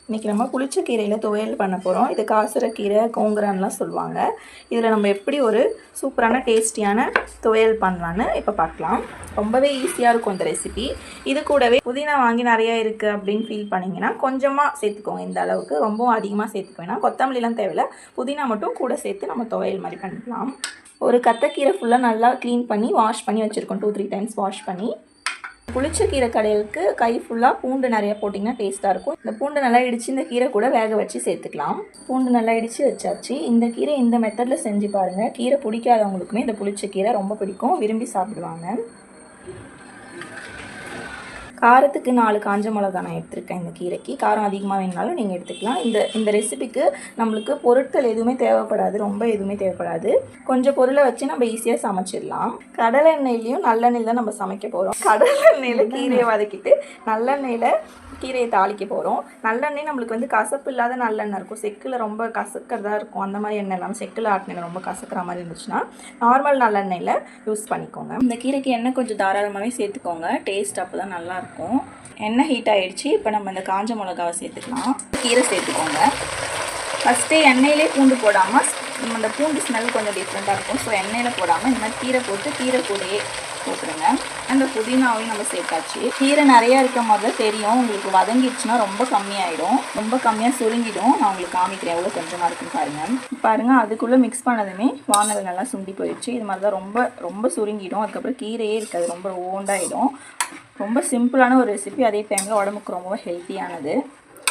இன்றைக்கி நம்ம புளிச்ச கீரையில் துவையல் பண்ண போகிறோம். இது காசரக்கீரை கோங்குரான்லாம் சொல்லுவாங்க. இதில் நம்ம எப்படி ஒரு சூப்பரான டேஸ்டியான துவையல் பண்ணலான்னு இப்போ பார்க்கலாம். ரொம்பவே ஈஸியாக இருக்கும் இந்த ரெசிபி. இது கூடவே புதினா வாங்கி நிறையா இருக்குது அப்படின்னு ஃபீல் பண்ணிங்கன்னா கொஞ்சமாக சேர்த்துக்கோங்க. இந்த அளவுக்கு ரொம்பவும் அதிகமாக சேர்த்துக்க வேணாம். கொத்தமல்லிலாம் தேவையில்லை, புதினா மட்டும் கூட சேர்த்து நம்ம துவையல் மாதிரி பண்ணிக்கலாம். ஒரு கத்தக்கீரை ஃபுல்லாக நல்லா க்ளீன் பண்ணி வாஷ் பண்ணி வச்சுருக்கோம். 2-3 டைம்ஸ் வாஷ் பண்ணி. புளிச்ச கீரை கடையிலுக்கு கை ஃபுல்லாக பூண்டு நிறையா போட்டிங்கன்னா டேஸ்ட்டாக இருக்கும். இந்த பூண்டு நல்லா இடித்து இந்த கீரை கூட வேக வச்சு சேர்த்துக்கலாம். பூண்டு நல்லா இடித்து வச்சாச்சு. இந்த கீரை இந்த மெத்தடில் செஞ்சு பாருங்கள். கீரை பிடிக்காதவங்களுக்குமே இந்த புளிச்ச கீரை ரொம்ப பிடிக்கும், விரும்பி சாப்பிடுவாங்க. காரத்துக்கு 4 காஞ்ச மிளகா நான் எடுத்துருக்கேன். இந்த கீரைக்கு காரம் அதிகமாக வேணுனாலும் நீங்கள் எடுத்துக்கலாம். இந்த ரெசிபிக்கு நம்மளுக்கு பொருட்கள் எதுவுமே தேவைப்படாது, ரொம்ப எதுவுமே தேவைப்படாது. கொஞ்சம் பொருளை வச்சு நம்ம ஈஸியாக சமைச்சிடலாம். கடலை எண்ணெயிலையும் நல்லெண்ணெயில் தான் நம்ம சமைக்க போகிறோம். கடலை எண்ணெயில் கீரையை வதக்கிட்டு நல்லெண்ணெயில் கீரையை தாளிக்க போகிறோம். நல்லெண்ணெய் நம்மளுக்கு வந்து கசப்பு இல்லாத நல்லெண்ணெய் இருக்கும். செக்கில் ரொம்ப கசக்கிறதா இருக்கும். அந்த மாதிரி எண்ணெய் இல்லாமல் செக்கில் ஆட்டின ரொம்ப கசக்கிற மாதிரி இருந்துச்சுன்னா நார்மல் நல்லெண்ணெயில் யூஸ் பண்ணிக்கோங்க. இந்த கீரைக்கு எண்ணெய் கொஞ்சம் தாராளமாகவே சேர்த்துக்கோங்க. டேஸ்ட் அப்போ தான் நல்லாயிருக்கும். எண்ணெய் ஹீட் ஆகிடுச்சு. இப்போ நம்ம இந்த காஞ்ச மிளகாவை சேர்த்துக்கலாம். கீரை சேர்த்துக்கோங்க. ஃபஸ்ட்டே எண்ணெயிலே பூண்டு போடாமல், அந்த பூண்டு ஸ்மெல் கொஞ்சம் டிஃப்ரெண்ட்டாக இருக்கும். ஸோ எண்ணெயில் போடாமல் இந்த மாதிரி கீரை போட்டு கீரை கூடையே போட்டுருங்க. அந்த புதினாவையும் நம்ம சேர்த்தாச்சு. கீரை நிறையா இருக்க மாதிரி தெரியும். உங்களுக்கு வதங்கிடுச்சுன்னா ரொம்ப கம்மியாயிடும், ரொம்ப கம்மியாக சுருங்கிடும். நான் உங்களுக்கு காமிக்கிறேன் எவ்வளோ கொஞ்சமாக இருக்குன்னு பாருங்கள். அதுக்குள்ளே மிக்ஸ் பண்ணதுமே வானல் நல்லா சுண்டி போயிடுச்சு. இது மாதிரி தான் ரொம்ப சுருங்கிடும். அதுக்கப்புறம் கீரையே இருக்காது, ரொம்ப ஓண்டாயிடும். ரொம்ப சிம்பிளான ஒரு ரெசிபி, அதே டைமில் உடம்புக்கு ரொம்ப ஹெல்த்தியானது.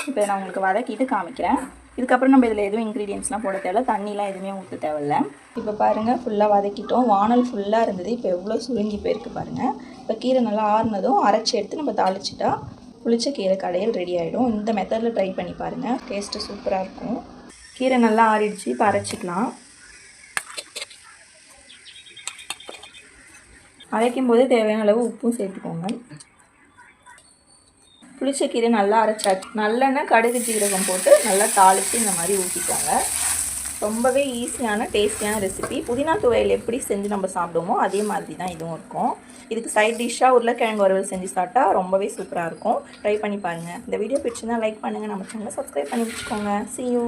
இப்போ நான் உங்களுக்கு வதக்கிட்டு காமிக்கிறேன். இதுக்கப்புறம் நம்ம இதில் எதுவும் இன்க்ரீடியன்ட்ஸ்லாம் போட தேவையில்ல, தண்ணிலாம் எதுவுமே ஊற்ற தேவையில்ல. இப்போ பாருங்கள், ஃபுல்லாக வதக்கிட்டோம். வானல் ஃபுல்லாக இருந்தது, இப்போ எவ்வளோ சுருங்கி போயிருக்கு பாருங்கள். இப்போ கீரை நல்லா ஆறுனதும் அரைச்சி எடுத்து நம்ம தாளிச்சிட்டா புளிச்ச கீரை கடையில் ரெடி ஆகிடும். இந்த மெத்தடில் ட்ரை பண்ணி பாருங்கள், டேஸ்ட்டு சூப்பராக இருக்கும். கீரை நல்லா ஆறிடுச்சு, இப்போ அரைச்சிக்கலாம். அரைக்கும் போது தேவையான அளவு உப்பும் சேர்த்துக்கோங்க. புளிச்ச கீரை நல்லா அரைச்சாச்சு. நல்லெண்ணெய் கடுகு ஜீரகம் போட்டு நல்லா தாளித்து இந்த மாதிரி ஊற்றிக்கோங்க. ரொம்பவே ஈஸியான டேஸ்டியான ரெசிபி. புதினா துவையல் எப்படி செஞ்சு நம்ம சாப்பிடுவோமோ அதே மாதிரி தான் இதுவும் இருக்கும். இதுக்கு சைட் டிஷ்ஷாக உருளைக்கிழங்கு வறுவல் செஞ்சு சாப்பிட்டா ரொம்பவே சூப்பராக இருக்கும். ட்ரை பண்ணி பாருங்கள். இந்த வீடியோ பிடிச்சிருந்தா லைக் பண்ணுங்கள், நம்ம சேனலை சப்ஸ்கிரைப் பண்ணி வச்சுக்கோங்க. See you.